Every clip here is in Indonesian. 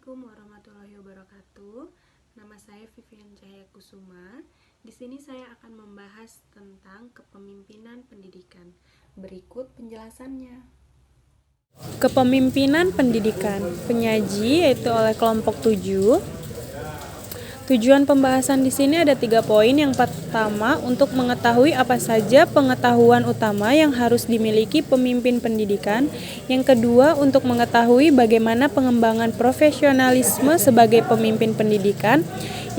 Assalamualaikum warahmatullahi wabarakatuh. Nama saya Vivian Cahaya Kusuma. Di sini saya akan membahas tentang kepemimpinan pendidikan. Berikut penjelasannya. Kepemimpinan pendidikan, penyaji yaitu oleh kelompok 7. Tujuan pembahasan di sini ada 3 poin. Yang pertama, untuk mengetahui apa saja pengetahuan utama yang harus dimiliki pemimpin pendidikan. Yang kedua, untuk mengetahui bagaimana pengembangan profesionalisme sebagai pemimpin pendidikan.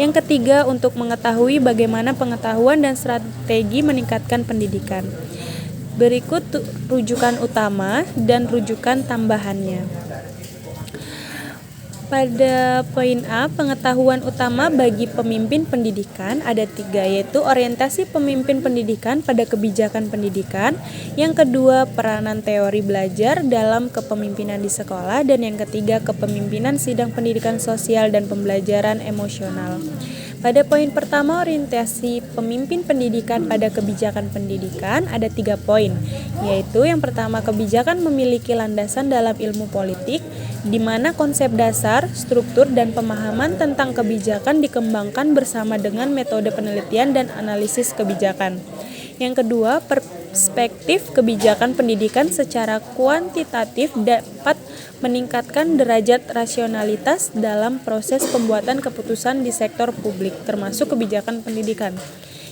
Yang ketiga, untuk mengetahui bagaimana pengetahuan dan strategi meningkatkan pendidikan. Berikut rujukan utama dan rujukan tambahannya. Pada poin A, pengetahuan utama bagi pemimpin pendidikan ada 3, yaitu orientasi pemimpin pendidikan pada kebijakan pendidikan. Yang kedua, peranan teori belajar dalam kepemimpinan di sekolah. Dan yang ketiga, kepemimpinan sidang pendidikan sosial dan pembelajaran emosional. Pada poin pertama, orientasi pemimpin pendidikan pada kebijakan pendidikan ada 3 poin, yaitu yang pertama, kebijakan memiliki landasan dalam ilmu politik, di mana konsep dasar, struktur, dan pemahaman tentang kebijakan dikembangkan bersama dengan metode penelitian dan analisis kebijakan. Yang kedua, perspektif kebijakan pendidikan secara kuantitatif dapat meningkatkan derajat rasionalitas dalam proses pembuatan keputusan di sektor publik, termasuk kebijakan pendidikan.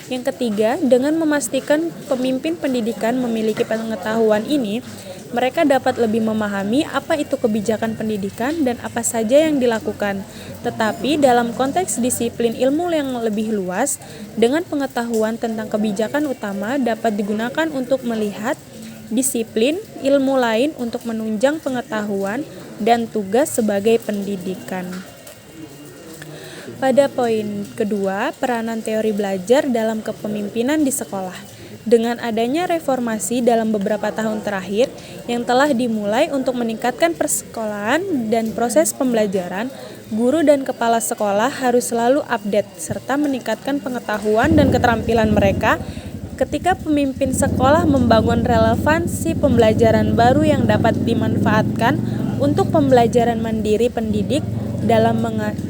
Yang ketiga, dengan memastikan pemimpin pendidikan memiliki pengetahuan ini, mereka dapat lebih memahami apa itu kebijakan pendidikan dan apa saja yang dilakukan. Tetapi dalam konteks disiplin ilmu yang lebih luas, dengan pengetahuan tentang kebijakan utama dapat digunakan untuk melihat disiplin ilmu lain untuk menunjang pengetahuan dan tugas sebagai pendidikan. Pada poin kedua, peranan teori belajar dalam kepemimpinan di sekolah. Dengan adanya reformasi dalam beberapa tahun terakhir yang telah dimulai untuk meningkatkan persekolahan dan proses pembelajaran, guru dan kepala sekolah harus selalu update serta meningkatkan pengetahuan dan keterampilan mereka ketika pemimpin sekolah membangun relevansi pembelajaran baru yang dapat dimanfaatkan untuk pembelajaran mandiri pendidik dalam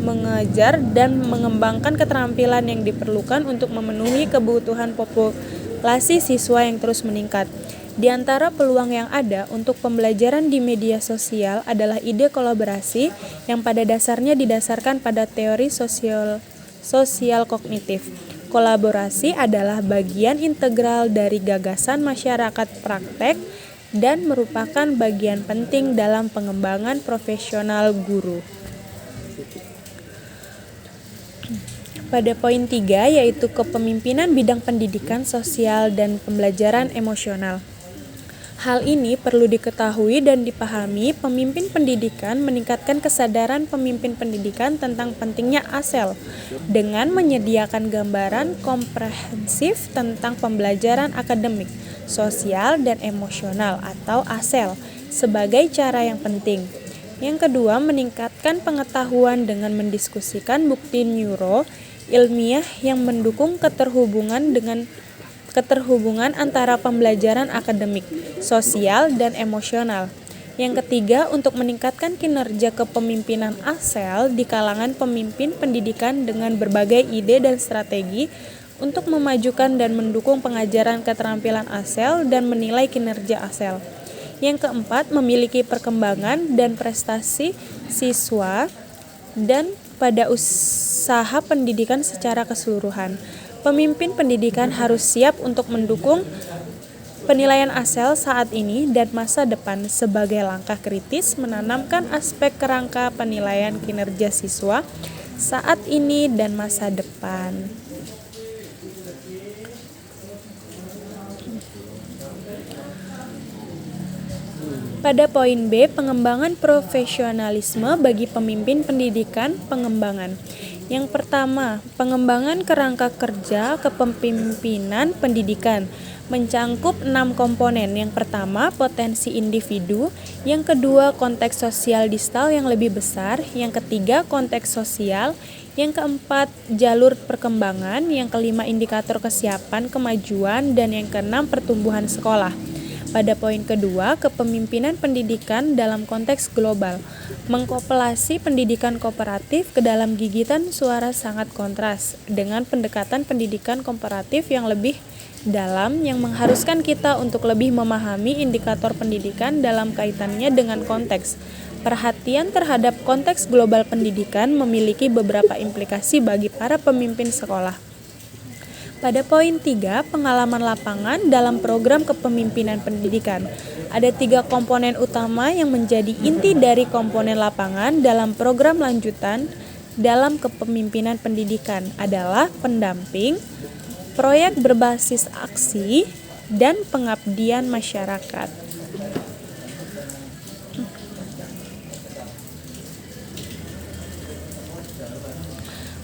mengajar dan mengembangkan keterampilan yang diperlukan untuk memenuhi kebutuhan populasi siswa yang terus meningkat. Di antara peluang yang ada untuk pembelajaran di media sosial adalah ide kolaborasi yang pada dasarnya didasarkan pada teori sosial kognitif. Kolaborasi adalah bagian integral dari gagasan masyarakat praktek dan merupakan bagian penting dalam pengembangan profesional guru. Pada poin 3, yaitu kepemimpinan bidang pendidikan sosial dan pembelajaran emosional. Hal ini perlu diketahui dan dipahami. Pemimpin pendidikan meningkatkan kesadaran pemimpin pendidikan tentang pentingnya ASEL dengan menyediakan gambaran komprehensif tentang pembelajaran akademik, sosial, dan emosional atau ASEL sebagai cara yang penting. Yang kedua, meningkatkan pengetahuan dengan mendiskusikan bukti ilmiah yang mendukung keterhubungan antara pembelajaran akademik, sosial, dan emosional. Yang ketiga, untuk meningkatkan kinerja kepemimpinan ASEL di kalangan pemimpin pendidikan dengan berbagai ide dan strategi untuk memajukan dan mendukung pengajaran keterampilan ASEL dan menilai kinerja ASEL. Yang keempat, memiliki perkembangan dan prestasi siswa dan pada usaha pendidikan secara keseluruhan. Pemimpin pendidikan harus siap untuk mendukung penilaian ASEL saat ini dan masa depan sebagai langkah kritis menanamkan aspek kerangka penilaian kinerja siswa saat ini dan masa depan. Pada poin B, pengembangan profesionalisme bagi pemimpin pendidikan pengembangan. Yang pertama, pengembangan kerangka kerja kepemimpinan pendidikan mencangkup 6 komponen. Yang pertama, potensi individu. Yang kedua, konteks sosial distal yang lebih besar. Yang ketiga, konteks sosial. Yang keempat, jalur perkembangan. Yang kelima, indikator kesiapan, kemajuan. Dan yang keenam, pertumbuhan sekolah. Pada poin kedua, kepemimpinan pendidikan dalam konteks global. Mengkompilasi pendidikan kooperatif ke dalam gigitan suara sangat kontras dengan pendekatan pendidikan komparatif yang lebih dalam yang mengharuskan kita untuk lebih memahami indikator pendidikan dalam kaitannya dengan konteks. Perhatian terhadap konteks global pendidikan memiliki beberapa implikasi bagi para pemimpin sekolah. Pada poin 3, pengalaman lapangan dalam program kepemimpinan pendidikan. Ada 3 komponen utama yang menjadi inti dari komponen lapangan dalam program lanjutan dalam kepemimpinan pendidikan adalah pendamping, proyek berbasis aksi, dan pengabdian masyarakat.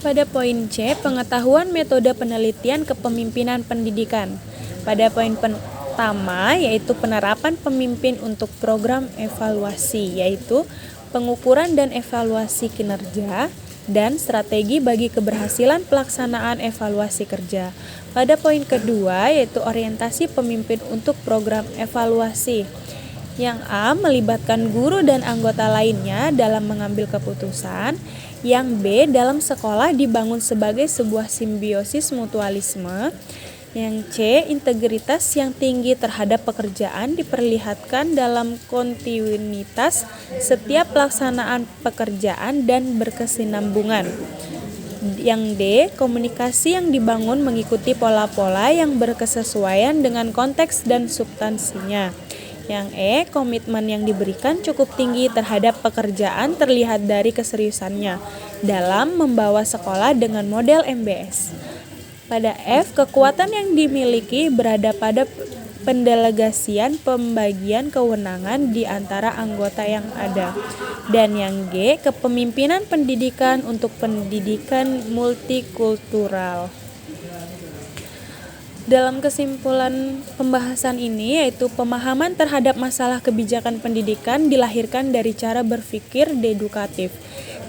Pada poin C, pengetahuan metode penelitian kepemimpinan pendidikan. Pada poin pertama, yaitu penerapan pemimpin untuk program evaluasi, yaitu pengukuran dan evaluasi kinerja, dan strategi bagi keberhasilan pelaksanaan evaluasi kerja. Pada poin kedua, yaitu orientasi pemimpin untuk program evaluasi. Yang A, melibatkan guru dan anggota lainnya dalam mengambil keputusan. Yang B, dalam sekolah dibangun sebagai sebuah simbiosis mutualisme. Yang C, integritas yang tinggi terhadap pekerjaan diperlihatkan dalam kontinuitas setiap pelaksanaan pekerjaan dan berkesinambungan. Yang D, komunikasi yang dibangun mengikuti pola-pola yang berkesesuaian dengan konteks dan substansinya. Yang E, komitmen yang diberikan cukup tinggi terhadap pekerjaan terlihat dari keseriusannya dalam membawa sekolah dengan model MBS. Pada F, kekuatan yang dimiliki berada pada pendelegasian pembagian kewenangan di antara anggota yang ada. Dan yang G, kepemimpinan pendidikan untuk pendidikan multikultural. Dalam kesimpulan pembahasan ini, yaitu pemahaman terhadap masalah kebijakan pendidikan dilahirkan dari cara berpikir dedukatif.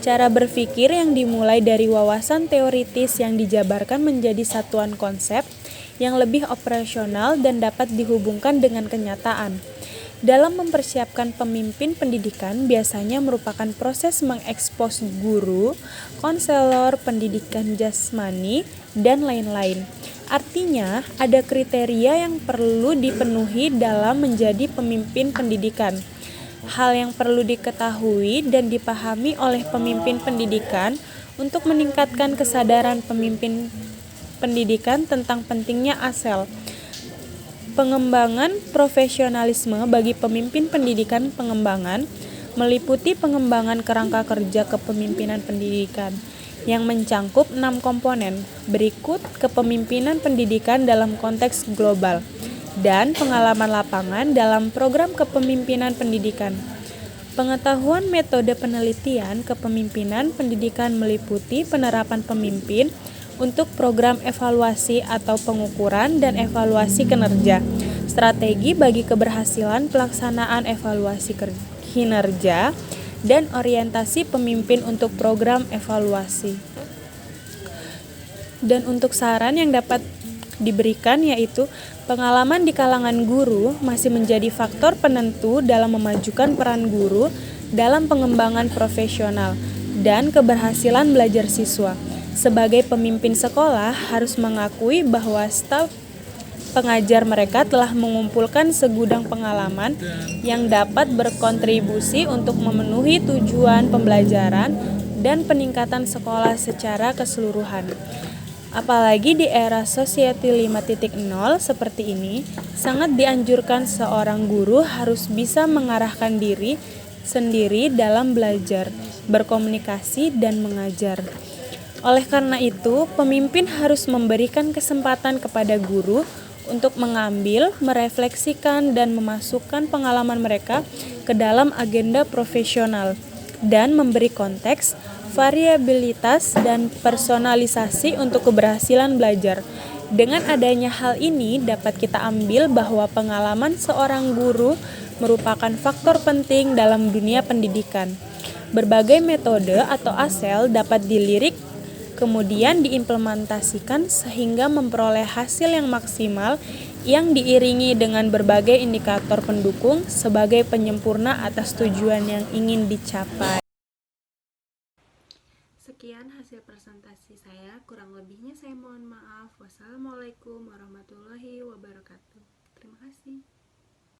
Cara berpikir yang dimulai dari wawasan teoritis yang dijabarkan menjadi satuan konsep yang lebih operasional dan dapat dihubungkan dengan kenyataan. Dalam mempersiapkan pemimpin pendidikan biasanya merupakan proses mengekspos guru, konselor pendidikan jasmani, dan lain-lain. Artinya, ada kriteria yang perlu dipenuhi dalam menjadi pemimpin pendidikan. Hal yang perlu diketahui dan dipahami oleh pemimpin pendidikan untuk meningkatkan kesadaran pemimpin pendidikan tentang pentingnya ASEL. Pengembangan profesionalisme bagi pemimpin pendidikan pengembangan meliputi pengembangan kerangka kerja kepemimpinan pendidikan yang mencangkup 6 komponen. Berikut kepemimpinan pendidikan dalam konteks global dan pengalaman lapangan dalam program kepemimpinan pendidikan. Pengetahuan metode penelitian kepemimpinan pendidikan meliputi penerapan pemimpin untuk program evaluasi atau pengukuran dan evaluasi kinerja, strategi bagi keberhasilan pelaksanaan evaluasi kinerja, dan orientasi pemimpin untuk program evaluasi. Dan untuk saran yang dapat diberikan yaitu pengalaman di kalangan guru masih menjadi faktor penentu dalam memajukan peran guru dalam pengembangan profesional dan keberhasilan belajar siswa. Sebagai pemimpin sekolah harus mengakui bahwa staf pengajar mereka telah mengumpulkan segudang pengalaman yang dapat berkontribusi untuk memenuhi tujuan pembelajaran dan peningkatan sekolah secara keseluruhan. Apalagi di era Society 5.0 seperti ini, sangat dianjurkan seorang guru harus bisa mengarahkan diri sendiri dalam belajar, berkomunikasi, dan mengajar. Oleh karena itu, pemimpin harus memberikan kesempatan kepada guru untuk mengambil, merefleksikan, dan memasukkan pengalaman mereka ke dalam agenda profesional dan memberi konteks, variabilitas, dan personalisasi untuk keberhasilan belajar. Dengan adanya hal ini dapat kita ambil bahwa pengalaman seorang guru merupakan faktor penting dalam dunia pendidikan. Berbagai metode atau ASEL dapat dilirik kemudian diimplementasikan sehingga memperoleh hasil yang maksimal yang diiringi dengan berbagai indikator pendukung sebagai penyempurna atas tujuan yang ingin dicapai. Sekian hasil presentasi saya, kurang lebihnya saya mohon maaf. Wassalamualaikum warahmatullahi wabarakatuh. Terima kasih.